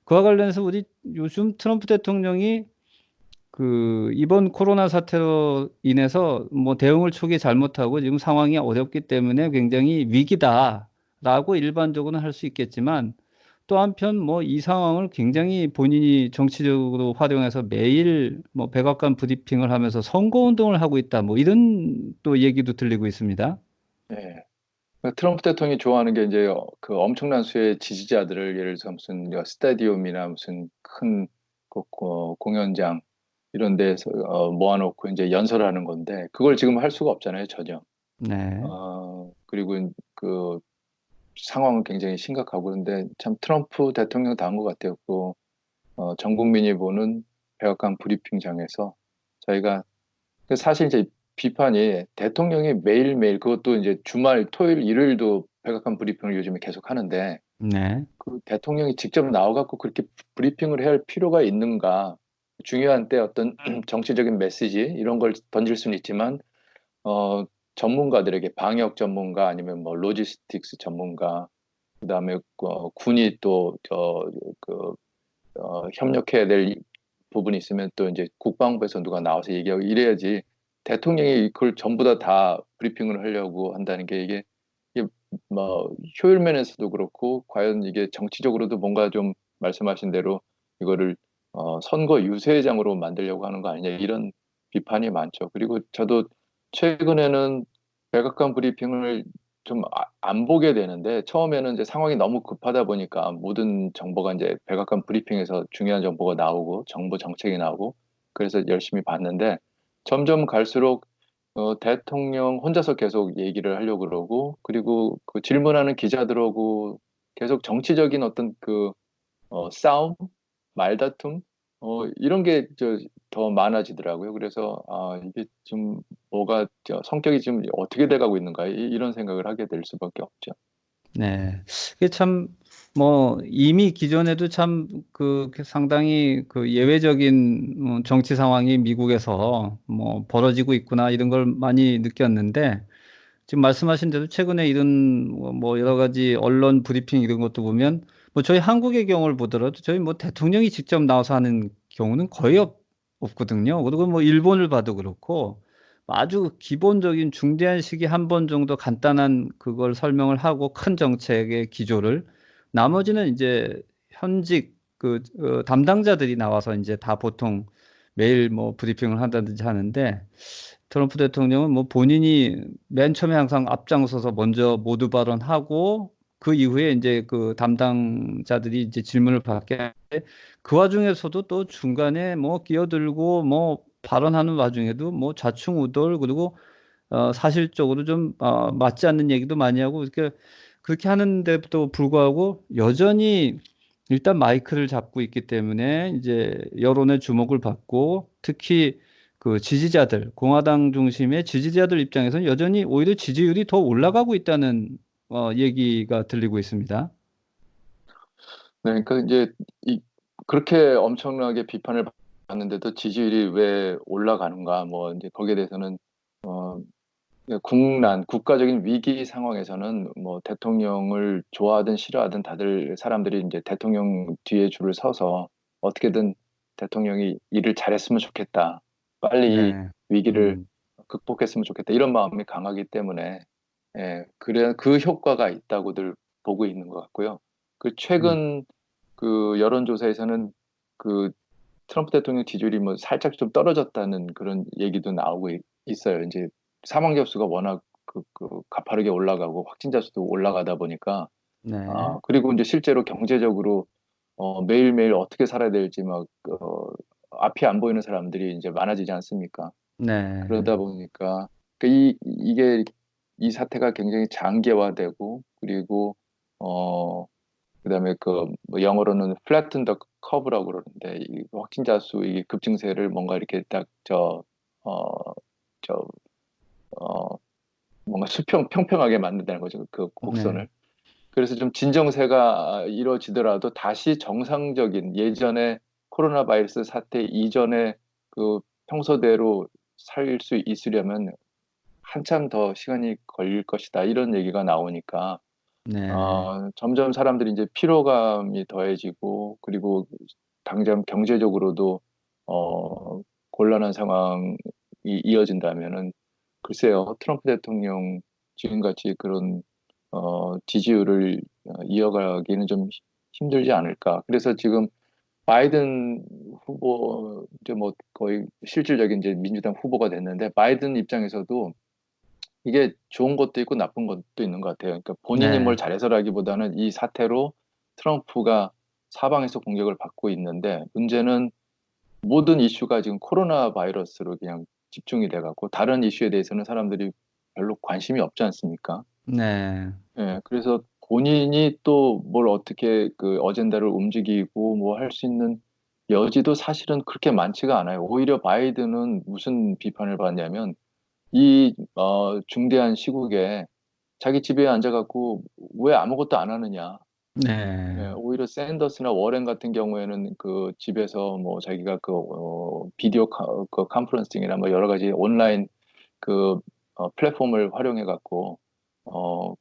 그와 관련해서 우리 요즘 트럼프 대통령이 그 이번 코로나 사태로 인해서 뭐 대응을 초기에 잘못하고 지금 상황이 어렵기 때문에 굉장히 위기다라고 일반적으로는 할 수 있겠지만, 또 한편 뭐 이 상황을 굉장히 본인이 정치적으로 활용해서 매일 뭐 백악관 브리핑을 하면서 선거 운동을 하고 있다, 뭐 이런 또 얘기도 들리고 있습니다. 예. 그러니까 트럼프 대통령이 좋아하는 게 이제 그 엄청난 수의 지지자들을 예를 들어서 무슨 스타디움이나 무슨 큰 공연장 이런 데서 모아놓고 이제 연설하는 건데 그걸 지금 할 수가 없잖아요, 전혀. 네. 그리고 그 상황은 굉장히 심각하고 그런데 참 트럼프 대통령 다운 것 같아요. 전 국민이 보는 백악관 브리핑장에서 저희가 사실 이제 비판이 대통령이 매일매일 그것도 이제 주말 토요일 일요일도 백악관 브리핑을 요즘에 계속 하는데 네. 그 대통령이 직접 나와갖고 그렇게 브리핑을 해야 할 필요가 있는가? 중요한 때 어떤 정치적인 메시지 이런 걸 던질 수는 있지만 어, 전문가들에게 방역 전문가 아니면 뭐 로지스틱스 전문가 그다음에 군이 또 협력해야 될 부분이 있으면 또 이제 국방부에서 누가 나와서 얘기하고 이래야지 대통령이 그걸 전부 다 브리핑을 하려고 한다는 게 이게 뭐 효율 면에서도 그렇고 과연 이게 정치적으로도 뭔가 좀 말씀하신 대로 이거를 선거 유세장으로 만들려고 하는 거 아니냐 이런 비판이 많죠. 그리고 저도 최근에는 백악관 브리핑을 좀 안 보게 되는데 처음에는 이제 상황이 너무 급하다 보니까 모든 정보가 이제 백악관 브리핑에서 중요한 정보가 나오고 정부 정책이 나오고 그래서 열심히 봤는데 점점 갈수록 대통령 혼자서 계속 얘기를 하려고 그러고 그리고 그 질문하는 기자들하고 계속 정치적인 어떤 싸움, 말다툼, 이런 게 더 많아지더라고요. 그래서 이게 좀 뭐가 성격이 지금 어떻게 돼가고 있는가 이런 생각을 하게 될 수밖에 없죠. 네. 이게 참, 뭐, 이미 기존에도 참, 상당히 그 예외적인 정치 상황이 미국에서 뭐 벌어지고 있구나, 이런 걸 많이 느꼈는데, 지금 말씀하신 대로 최근에 이런 뭐 여러 가지 언론 브리핑 이런 것도 보면, 뭐 저희 한국의 경우를 보더라도 저희 뭐 대통령이 직접 나와서 하는 경우는 거의 없거든요. 그리고 뭐 일본을 봐도 그렇고, 아주 기본적인 중대한 시기 한 번 정도 간단한 그걸 설명을 하고 큰 정책의 기조를, 나머지는 이제 현직 담당자들이 나와서 이제 다 보통 매일 뭐 브리핑을 한다든지 하는데, 트럼프 대통령은 뭐 본인이 맨 처음에 항상 앞장서서 먼저 모두 발언하고 그 이후에 이제 그 담당자들이 이제 질문을 받게 하는데, 그 와중에서도 또 중간에 뭐 끼어들고 뭐 발언하는 와중에도 뭐 좌충우돌, 그리고 사실적으로 좀 맞지 않는 얘기도 많이 하고, 이렇게 그렇게 하는데도 불구하고 여전히 일단 마이크를 잡고 있기 때문에 이제 여론의 주목을 받고, 특히 그 지지자들, 공화당 중심의 지지자들 입장에서는 여전히 오히려 지지율이 더 올라가고 있다는 얘기가 들리고 있습니다. 네, 그러니까 이제 이, 그렇게 엄청나게 비판을 받는데도 지지율이 왜 올라가는가? 뭐 이제 거기에 대해서는 국가적인 위기 상황에서는 뭐 대통령을 좋아하든 싫어하든 다들 사람들이 이제 대통령 뒤에 줄을 서서 어떻게든 대통령이 일을 잘했으면 좋겠다. 빨리 이 네. 위기를 음. 극복했으면 좋겠다. 이런 마음이 강하기 때문에 그래 그 효과가 있다고들 보고 있는 것 같고요. 음. 최근 여론조사에서는 그 트럼프 대통령 지지율이 뭐 살짝 좀 떨어졌다는 그런 얘기도 나오고 있어요. 이제 사망자 수가 워낙 가파르게 올라가고 확진자 수도 올라가다 보니까 네. 그리고 이제 실제로 경제적으로 매일매일 어떻게 살아야 될지 막 앞이 안 보이는 사람들이 이제 많아지지 않습니까? 네. 그러다 보니까 이게 이 사태가 굉장히 장기화되고 그리고 어 그다음에 뭐 영어로는 flatten the curve라고 그러는데 이 확진자 수 이 급증세를 뭔가 이렇게 딱 저, 어, 뭔가 평평하게 만든다는 거죠. 그 네. 곡선을. 그래서 좀 진정세가 이루어지더라도 다시 정상적인 예전에 코로나 바이러스 사태 이전에 평소대로 살 수 있으려면 한참 더 시간이 걸릴 것이다. 이런 얘기가 나오니까 네, 점점 사람들이 이제 피로감이 더해지고, 그리고 당장 경제적으로도 곤란한 상황이 이어진다면은, 글쎄요, 트럼프 대통령 지금같이 그런 지지율을 이어가기는 좀 힘들지 않을까. 그래서 지금 바이든 후보 이제 뭐 거의 실질적인 이제 민주당 후보가 됐는데, 바이든 입장에서도 이게 좋은 것도 있고 나쁜 것도 있는 것 같아요. 그러니까 본인이 뭘 네, 잘해서라기보다는 이 사태로 트럼프가 사방에서 공격을 받고 있는데, 문제는 모든 이슈가 지금 코로나 바이러스로 그냥 집중이 돼갖고 다른 이슈에 대해서는 사람들이 별로 관심이 없지 않습니까? 네, 예, 그래서 본인이 또 뭘 어떻게 그 어젠다를 움직이고 뭐 할 수 있는 여지도 사실은 그렇게 많지가 않아요. 오히려 바이든은 무슨 비판을 받냐면, 이 중대한 시국에 자기 집에 앉아갖고 왜 아무것도 안 하느냐. 예, 네, 오히려 샌더스나 워렌 같은 경우에는 그 집에서 뭐 자기가 그 비디오 그 컨퍼런싱이나 뭐 여러 가지 온라인 그 플랫폼을 활용해 갖고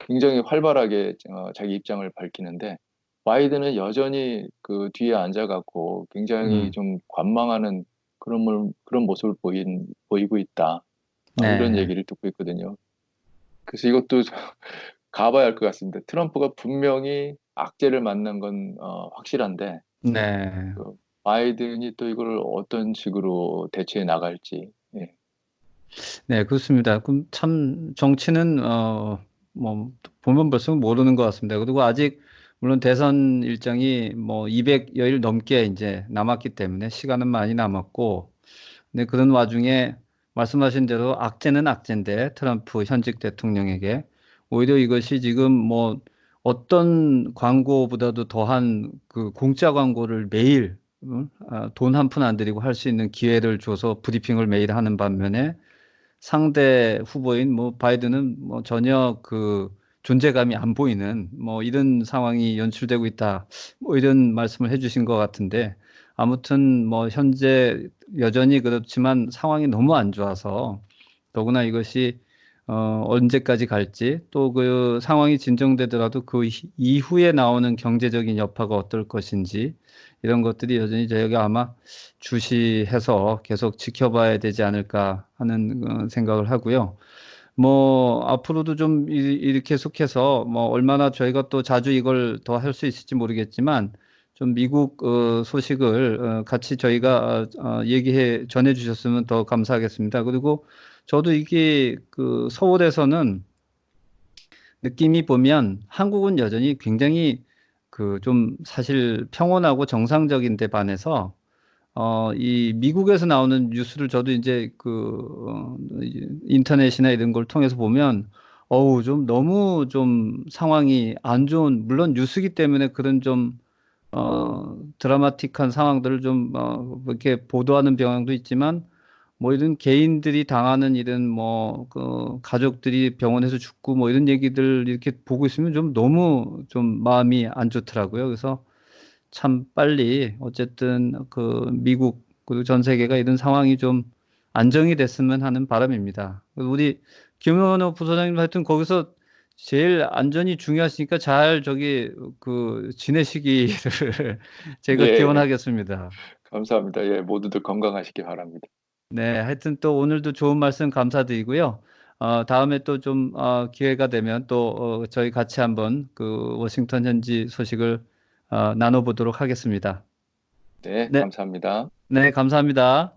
굉장히 활발하게 자기 입장을 밝히는데, 바이든은 여전히 그 뒤에 앉아 갖고 굉장히 음, 좀 관망하는 그런 모습을 보이고 있다. 이런 네, 얘기를 듣고 있거든요. 그래서 이것도 가봐야 할 것 같습니다. 트럼프가 분명히 악재를 만난 건 확실한데, 네. 그 바이든이 또 이걸 어떤 식으로 대처해 나갈지. 예. 네, 그렇습니다. 그럼 참 정치는 뭐 보면 볼수록 모르는 것 같습니다. 그리고 아직 물론 대선 일정이 뭐 200여일 넘게 이제 남았기 때문에 시간은 많이 남았고, 근데 그런 와중에 말씀하신 대로 악재는 악재인데 트럼프 현직 대통령에게 오히려 이것이 지금 뭐 어떤 광고보다도 더한 그 공짜 광고를 매일 돈 한 푼 안 들이고 할 수 있는 기회를 줘서 브리핑을 매일 하는 반면에 상대 후보인 뭐 바이든은 뭐 전혀 그 존재감이 안 보이는 뭐 이런 상황이 연출되고 있다. 뭐 이런 말씀을 해주신 것 같은데 아무튼 뭐 현재 여전히 그렇지만 상황이 너무 안 좋아서 더구나 이것이 언제까지 갈지 또 그 상황이 진정되더라도 그 이후에 나오는 경제적인 여파가 어떨 것인지 이런 것들이 여전히 저희가 아마 주시해서 계속 지켜봐야 되지 않을까 하는 생각을 하고요. 뭐 앞으로도 좀 이렇게 속해서 뭐 얼마나 저희가 또 자주 이걸 더 할 수 있을지 모르겠지만 좀 미국 소식을 같이 저희가 얘기해 전해 주셨으면 더 감사하겠습니다. 그리고 저도 이게 그 서울에서는 느낌이 보면 한국은 여전히 굉장히 그 좀 사실 평온하고 정상적인 데 반해서 이 미국에서 나오는 뉴스를 저도 이제 이 인터넷이나 이런 걸 통해서 보면 어우 좀 너무 좀 상황이 안 좋은 물론 뉴스기 때문에 그런 좀 드라마틱한 상황들을 좀 이렇게 보도하는 경향도 있지만 뭐 이런 개인들이 당하는 이런 뭐 그 가족들이 병원에서 죽고 뭐 이런 얘기들 이렇게 보고 있으면 좀 너무 좀 마음이 안 좋더라고요. 그래서 참 빨리 어쨌든 그 미국 그리고 전 세계가 이런 상황이 좀 안정이 됐으면 하는 바람입니다. 우리 김현우 부소장님 하여튼 거기서 제일 안전이 중요하시니까 잘 저기 그 지내시기를 제가 예, 기원하겠습니다. 감사합니다. 예, 모두들 건강하시기 바랍니다. 네, 하여튼 또 오늘도 좋은 말씀 감사드리고요. 다음에 또 좀 기회가 되면 또 저희 같이 한번 그 워싱턴 현지 소식을 나눠보도록 하겠습니다. 네, 네, 감사합니다. 네, 감사합니다.